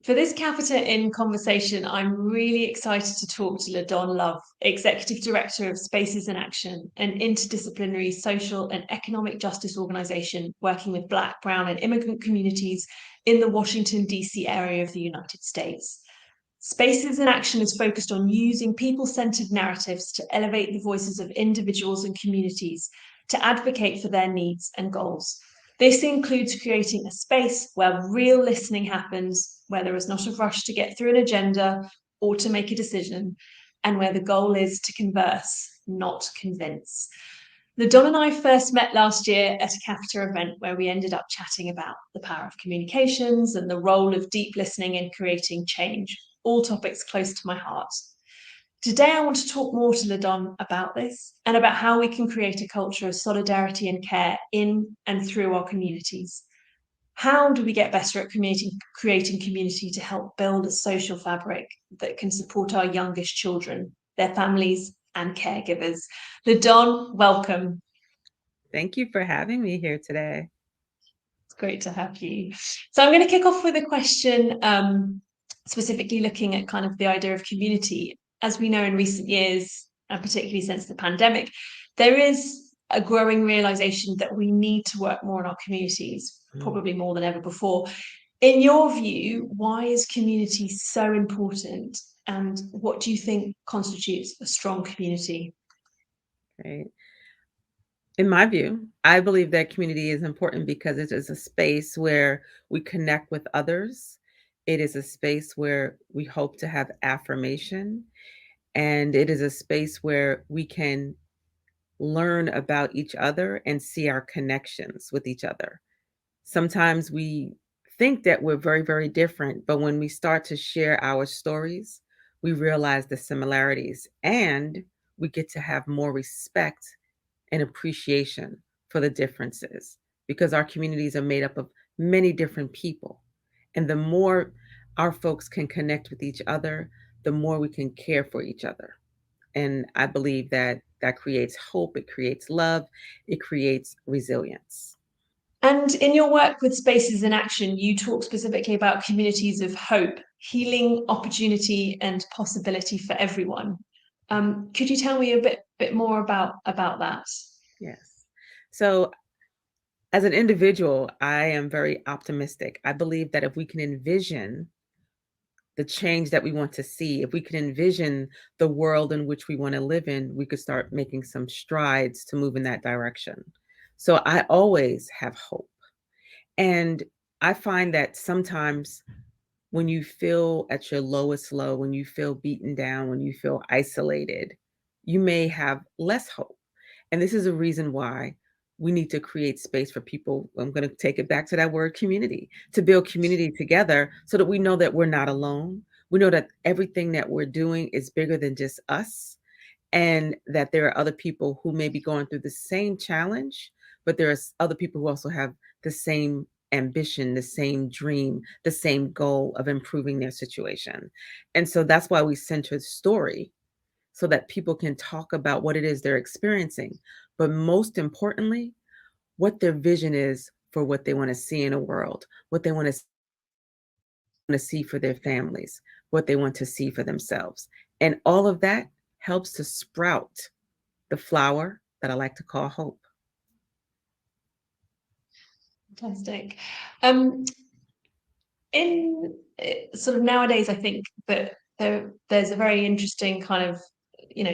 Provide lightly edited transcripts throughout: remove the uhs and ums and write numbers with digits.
For this Capita in conversation, I'm really excited to talk to LaDon Love, Executive Director of Spaces in Action, an interdisciplinary social and economic justice organisation working with Black, Brown, and immigrant communities in the Washington, D.C. area of the United States. Spaces in Action is focused on using people-centred narratives to elevate the voices of individuals and communities to advocate for their needs and goals. This includes creating a space where real listening happens, where there is not a rush to get through an agenda or to make a decision, and where the goal is to converse, not convince. LaDon and I first met last year at a Capita event where we ended up chatting about the power of communications and the role of deep listening in creating change, all topics close to my heart. Today, I want to talk more to LaDon about this and about how we can create a culture of solidarity and care in and through our communities. How do we get better at creating community to help build a social fabric that can support our youngest children, their families, and caregivers? LaDon, welcome. Thank you for having me here today. It's great to have you. So I'm going to kick off with a question specifically looking at kind of the idea of community. As we know in recent years, and particularly since the pandemic, there is a growing realization that we need to work more in our communities, probably more than ever before. In your view, why is community so important, and what do you think constitutes a strong community? Right. In my view, I believe that community is important because it is a space where we connect with others. It is a space where we hope to have affirmation, and it is a space where we can learn about each other and see our connections with each other. Sometimes we think that we're very, very different, but when we start to share our stories, we realize the similarities and we get to have more respect and appreciation for the differences because our communities are made up of many different people. And the more our folks can connect with each other, the more we can care for each other. And I believe that that creates hope, it creates love, it creates resilience. And in your work with Spaces in Action, you talk specifically about communities of hope, healing, opportunity, and possibility for everyone. Could you tell me a bit more about that? Yes. So, as an individual, I am very optimistic. I believe that if we can envision the change that we want to see, if we can envision the world in which we want to live in, we could start making some strides to move in that direction. So, I always have hope. And I find that sometimes when you feel at your lowest low, when you feel beaten down, when you feel isolated, you may have less hope. And this is a reason why we need to create space for people. I'm going to take it back to that word community, to build community together so that we know that we're not alone. We know that everything that we're doing is bigger than just us, and that there are other people who may be going through the same challenge, but there are other people who also have the same ambition, the same dream, the same goal of improving their situation. And so that's why we center the story so that people can talk about what it is they're experiencing, but most importantly, what their vision is for what they want to see in a world, what they want to see for their families, what they want to see for themselves. And all of that helps to sprout the flower that I like to call hope. Fantastic. In sort of nowadays, I think that there's a very interesting kind of,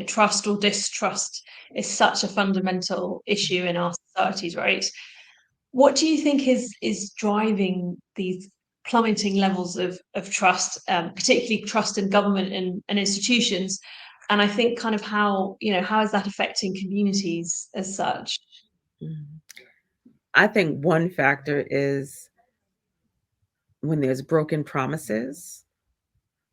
trust or distrust is such a fundamental issue in our societies, right? What do you think is driving these plummeting levels of trust, particularly trust in government and institutions? And I think kind of how is that affecting communities as such? Mhm. I think one factor is when there's broken promises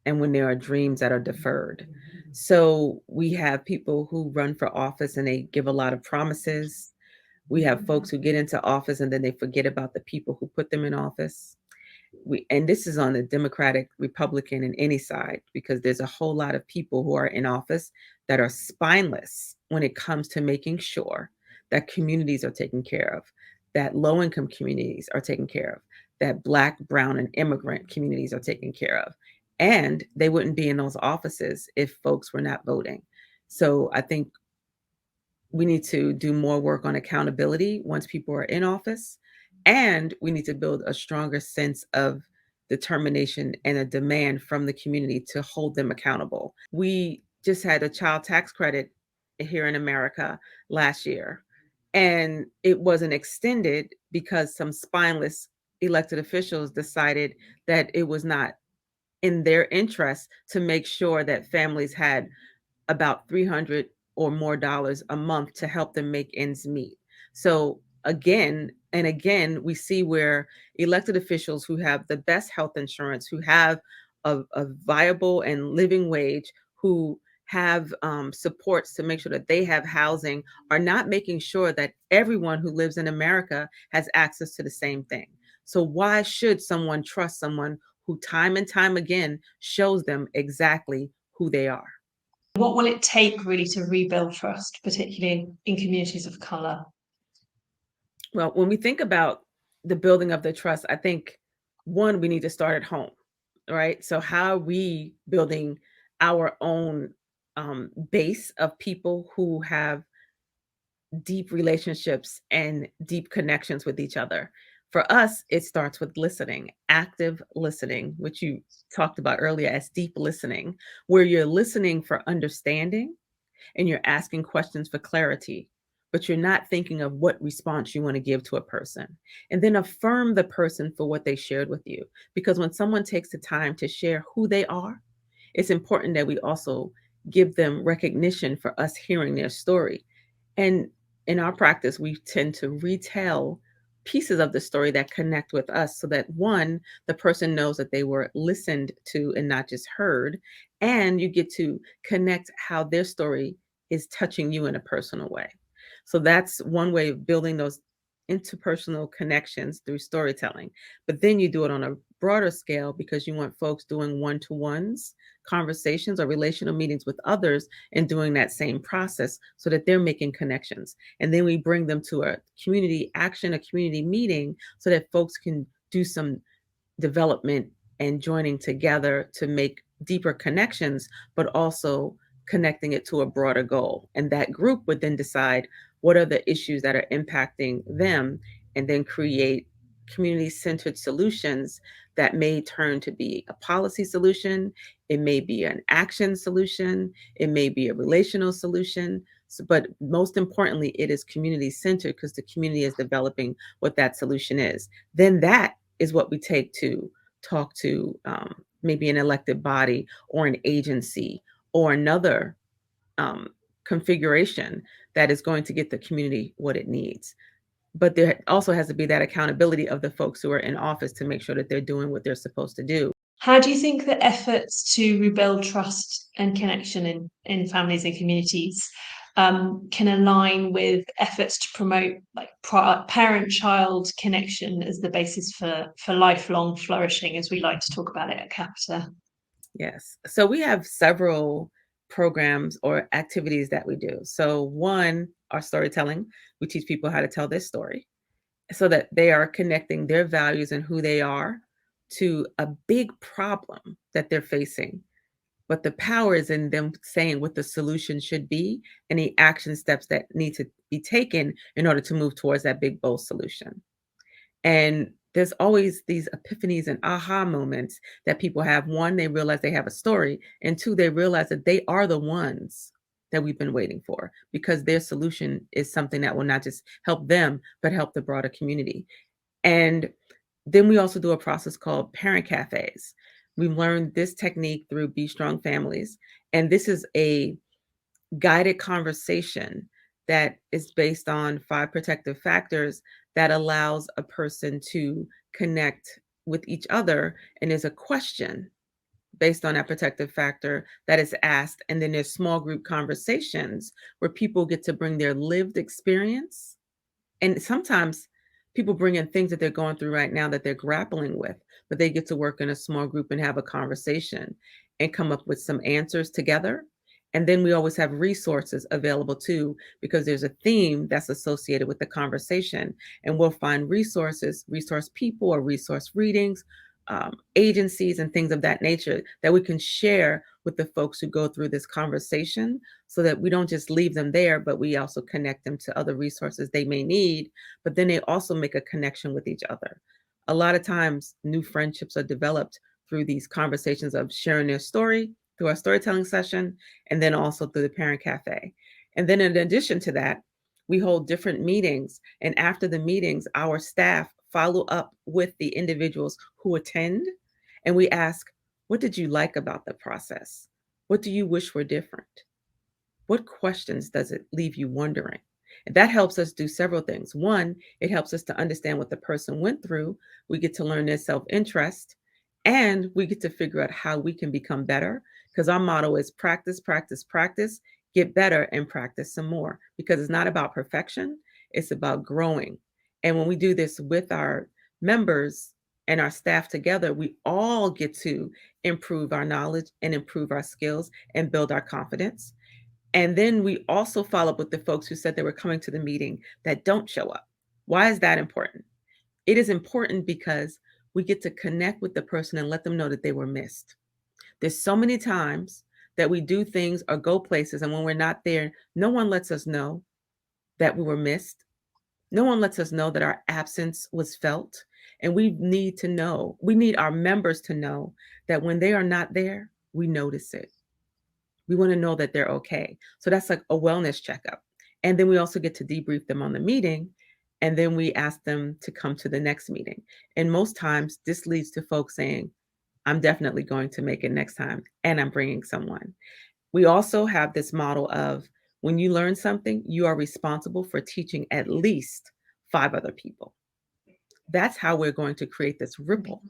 and when there are dreams that are deferred. So we have people who run for office and they give a lot of promises. We have folks who get into office and then they forget about the people who put them in office. And this is on the Democratic, Republican, and any side, because there's a whole lot of people who are in office that are spineless when it comes to making sure that communities are taken care of, that low-income communities are taken care of, that Black, brown, and immigrant communities are taken care of. And they wouldn't be in those offices if folks were not voting. So I think we need to do more work on accountability once people are in office. And we need to build a stronger sense of determination and a demand from the community to hold them accountable. We just had a child tax credit here in America last year, and it wasn't extended because some spineless elected officials decided that it was not in their interest to make sure that families had about 300 or more dollars a month to help them make ends meet. So again and again, we see where elected officials who have the best health insurance, who have a viable and living wage, who have supports to make sure that they have housing, are not making sure that everyone who lives in America has access to the same thing. So why should someone trust someone who time and time again shows them exactly who they are? What will it take really to rebuild trust, particularly in communities of colour? Well, when we think about the building of the trust, I think one, we need to start at home, right? So, how are we building our own base of people who have deep relationships and deep connections with each other? For us, it starts with listening, active listening, which you talked about earlier as deep listening, where you're listening for understanding and you're asking questions for clarity, but you're not thinking of what response you want to give to a person. And then affirm the person for what they shared with you. Because when someone takes the time to share who they are, it's important that we also give them recognition for us hearing their story. And in our practice, we tend to retell pieces of the story that connect with us so that one, the person knows that they were listened to and not just heard. And you get to connect how their story is touching you in a personal way. So that's one way of building those interpersonal connections through storytelling. But then you do it on a broader scale because you want folks doing one-to-ones, conversations, or relational meetings with others and doing that same process so that they're making connections. And then we bring them to a community action, a community meeting, so that folks can do some development and joining together to make deeper connections, but also connecting it to a broader goal. And that group would then decide what are the issues that are impacting them and then create community centered solutions that may turn to be a policy solution. It may be an action solution. It may be a relational solution. So, but most importantly, it is community centered because the community is developing what that solution is. Then that is what we take to talk to maybe an elected body or an agency or another um, configuration that is going to get the community what it needs. But there also has to be that accountability of the folks who are in office to make sure that they're doing what they're supposed to do. How do you think that efforts to rebuild trust and connection in families and communities can align with efforts to promote like parent-child connection as the basis for lifelong flourishing, as we like to talk about it at Capita? Yes. So we have several programs or activities that we do. So one, our storytelling. We teach people how to tell their story so that they are connecting their values and who they are to a big problem that they're facing. But the power is in them saying what the solution should be and the action steps that need to be taken in order to move towards that big, bold solution. And there's always these epiphanies and aha moments that people have. One, they realize they have a story. And two, they realize that they are the ones that we've been waiting for because their solution is something that will not just help them, but help the broader community. And then we also do a process called parent cafes. We've learned this technique through Be Strong Families. And this is a guided conversation that is based on 5 protective factors that allows a person to connect with each other. And there's a question based on that protective factor that is asked. And then there's small group conversations where people get to bring their lived experience. And sometimes People bring in things that they're going through right now that they're grappling with, but they get to work in a small group and have a conversation and come up with some answers together. And then we always have resources available too, because there's a theme that's associated with the conversation. And we'll find resources, resource people, or resource readings, agencies, and things of that nature that we can share with the folks who go through this conversation, so that we don't just leave them there, but we also connect them to other resources they may need. But then they also make a connection with each other. A lot of times, new friendships are developed through these conversations of sharing their story through our storytelling session, and then also through the parent cafe. And then in addition to that, we hold different meetings. And after the meetings, our staff follow up with the individuals who attend. And we ask, what did you like about the process? What do you wish were different? What questions does it leave you wondering? And that helps us do several things. One, it helps us to understand what the person went through. We get to learn their self interest, and we get to figure out how we can become better. Because our motto is practice, practice, practice, get better, and practice some more. Because it's not about perfection, it's about growing. And when we do this with our members and our staff together, we all get to improve our knowledge and improve our skills and build our confidence. And then we also follow up with the folks who said they were coming to the meeting that don't show up. Why is that important? It is important because we get to connect with the person and let them know that they were missed. There's so many times that we do things or go places, and when we're not there, no one lets us know that we were missed. No one lets us know that our absence was felt. And we need to know, we need our members to know that when they are not there, we notice it. We want to know that they're okay. So that's like a wellness checkup. And then we also get to debrief them on the meeting. And then we ask them to come to the next meeting. And most times, this leads to folks saying, I'm definitely going to make it next time, and I'm bringing someone. We also have this model of when you learn something, you are responsible for teaching at least 5 other people. That's how we're going to create this ripple,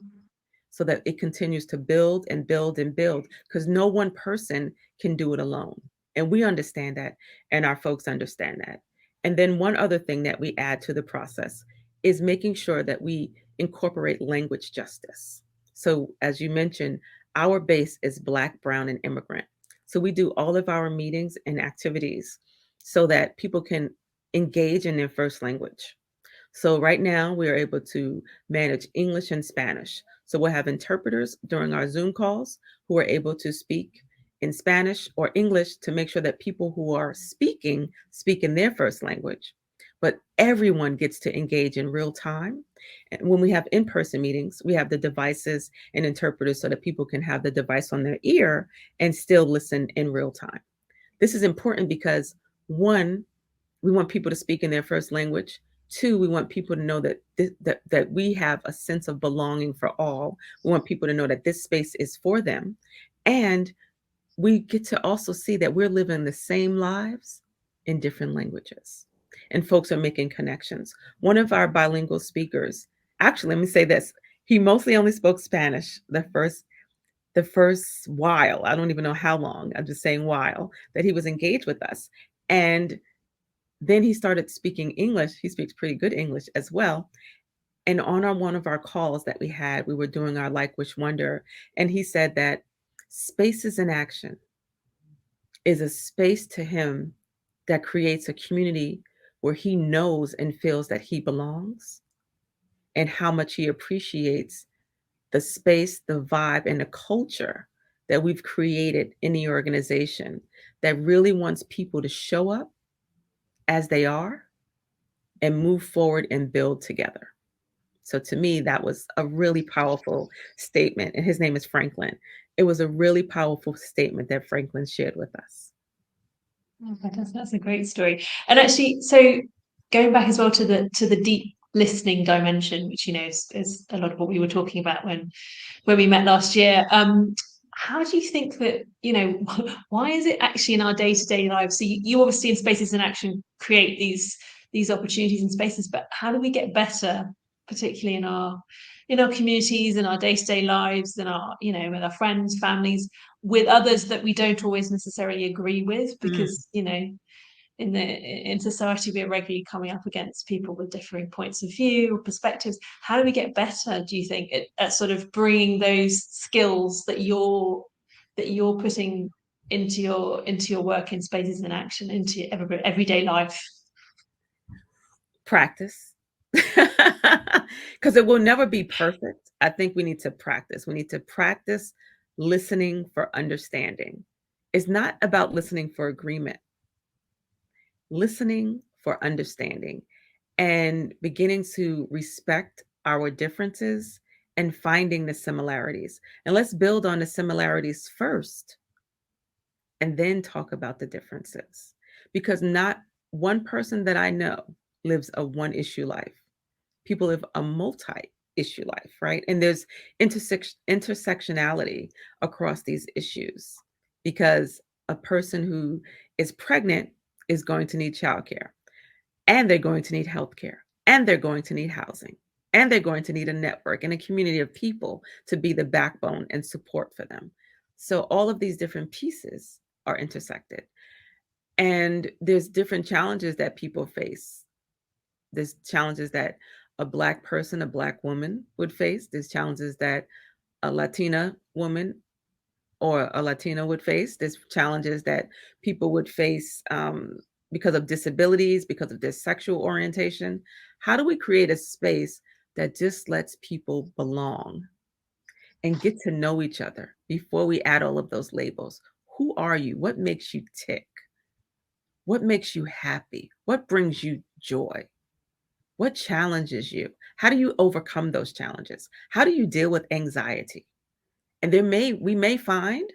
so that it continues to build and build and build, because no one person can do it alone. And we understand that, and our folks understand that. And then one other thing that we add to the process is making sure that we incorporate language justice. So, as you mentioned, our base is Black, Brown, and immigrant. So, we do all of our meetings and activities so that people can engage in their first language. So right now we are able to manage English and Spanish. So we'll have interpreters during our Zoom calls who are able to speak in Spanish or English to make sure that people who are speaking speak in their first language. But everyone gets to engage in real time. And when we have in-person meetings, we have the devices and interpreters so that people can have the device on their ear and still listen in real time. This is important because, one, we want people to speak in their first language. Two, we want people to know that that we have a sense of belonging for all. We want people to know that this space is for them. And we get to also see that we're living the same lives in different languages. And folks are making connections. One of our bilingual speakers, actually, let me say this, he mostly only spoke Spanish the first while. I don't even know how long. I'm just saying while that he was engaged with us. And then he started speaking English. He speaks pretty good English as well. And on one of our calls that we had, we were doing our Like, Wish, Wonder. And he said that Spaces in Action is a space to him that creates a community where he knows and feels that he belongs, and how much he appreciates the space, the vibe, and the culture that we've created in the organization that really wants people to show up as they are and move forward and build together. So to me, that was a really powerful statement. And his name is Franklin. It was a really powerful statement that Franklin shared with us. Oh, that's a great story. And actually, so going back as well to the deep listening dimension, which is a lot of what we were talking about when we met last year. How do you think that, why is it actually in our day-to-day lives? So you obviously in Spaces in Action create these opportunities and spaces, but how do we get better, particularly in our communities, in our day-to-day lives, in our, with our friends, families, with others that we don't always necessarily agree with, Mm, because in society, we're regularly coming up against people with differing points of view or perspectives. How do we get better, do you think, at sort of bringing those skills that you're putting into your work in Spaces in Action into everyday life? Practice. Because it will never be perfect. I think we need to practice. We need to practice listening for understanding. It's not about listening for agreement, listening for understanding, and beginning to respect our differences and finding the similarities. And let's build on the similarities first and then talk about the differences. Because not one person that I know lives a one issue life. People live a multi issue life, right? And there's intersectionality across these issues because a person who is pregnant is going to need childcare, and they're going to need healthcare, and they're going to need housing, and they're going to need a network and a community of people to be the backbone and support for them. So all of these different pieces are intersected. And there's different challenges that people face. There's challenges that a Black person, a Black woman would face. There's challenges that a Latina woman or a Latino would face. There's challenges that people would face because of disabilities, because of their sexual orientation. How do we create a space that just lets people belong and get to know each other before we add all of those labels? Who are you? What makes you tick? What makes you happy? What brings you joy? What challenges you? How do you overcome those challenges? How do you deal with anxiety? And we may find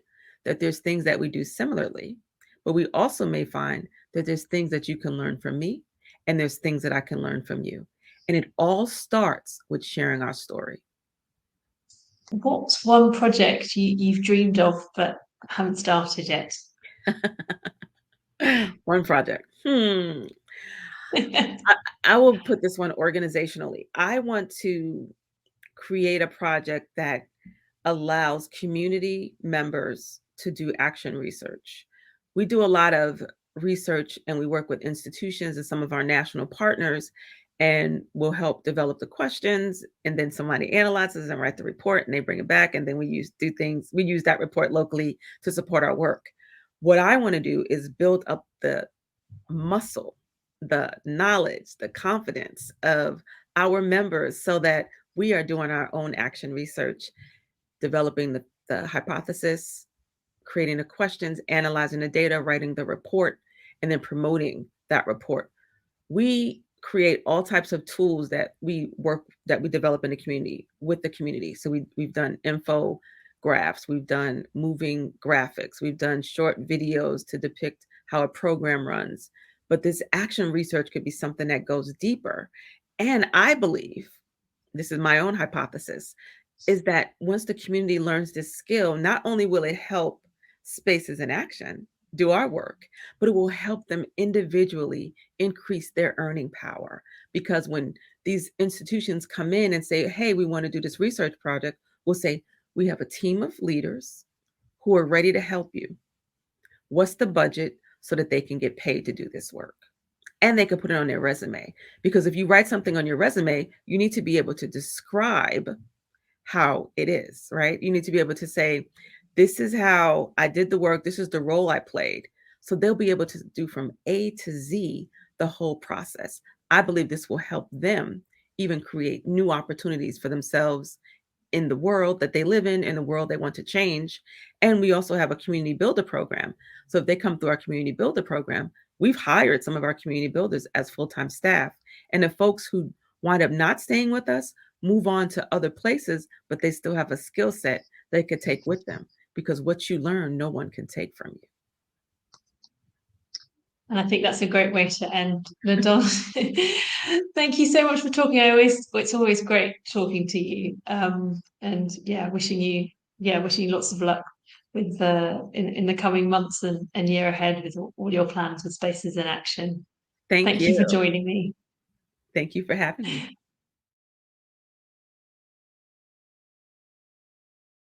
that there's things that we do similarly, but we also may find that there's things that you can learn from me and there's things that I can learn from you. And it all starts with sharing our story. What's one project you've dreamed of but haven't started yet? One project. I will put this one organizationally. I want to create a project that allows community members to do action research. We do a lot of research and we work with institutions and some of our national partners, and we'll help develop the questions, and then somebody analyzes and write the report and they bring it back, and then we use that report locally to support our work. What I want to do is build up the muscle, the knowledge, the confidence of our members so that we are doing our own action research, developing the hypothesis, creating the questions, analyzing the data, writing the report, and then promoting that report. We create all types of tools that we develop in the community with the community. So we've done infographics, we've done moving graphics, we've done short videos to depict how a program runs. But this action research could be something that goes deeper. And I believe, this is my own hypothesis, is that once the community learns this skill, not only will it help Spaces in Action do our work, but it will help them individually increase their earning power. Because when these institutions come in and say, hey, we want to do this research project, we'll say, we have a team of leaders who are ready to help you. What's the budget so that they can get paid to do this work? And they can put it on their resume. Because if you write something on your resume, you need to be able to describe how it is, right? You need to be able to say, this is how I did the work, this is the role I played. So they'll be able to do from A to Z the whole process. I believe this will help them even create new opportunities for themselves in the world that they live in the world they want to change. And we also have a community builder program. So if they come through our community builder program, we've hired some of our community builders as full-time staff. And the folks who wind up not staying with us move on to other places, but they still have a skill set they could take with them, because what you learn, no one can take from you. And I think that's a great way to end, LaDon. Thank you so much for talking. It's always great talking to you. And wishing you lots of luck with in the coming months and year ahead with all your plans with Spaces in Action. Thank Thank you you. for joining me. Thank you for having me.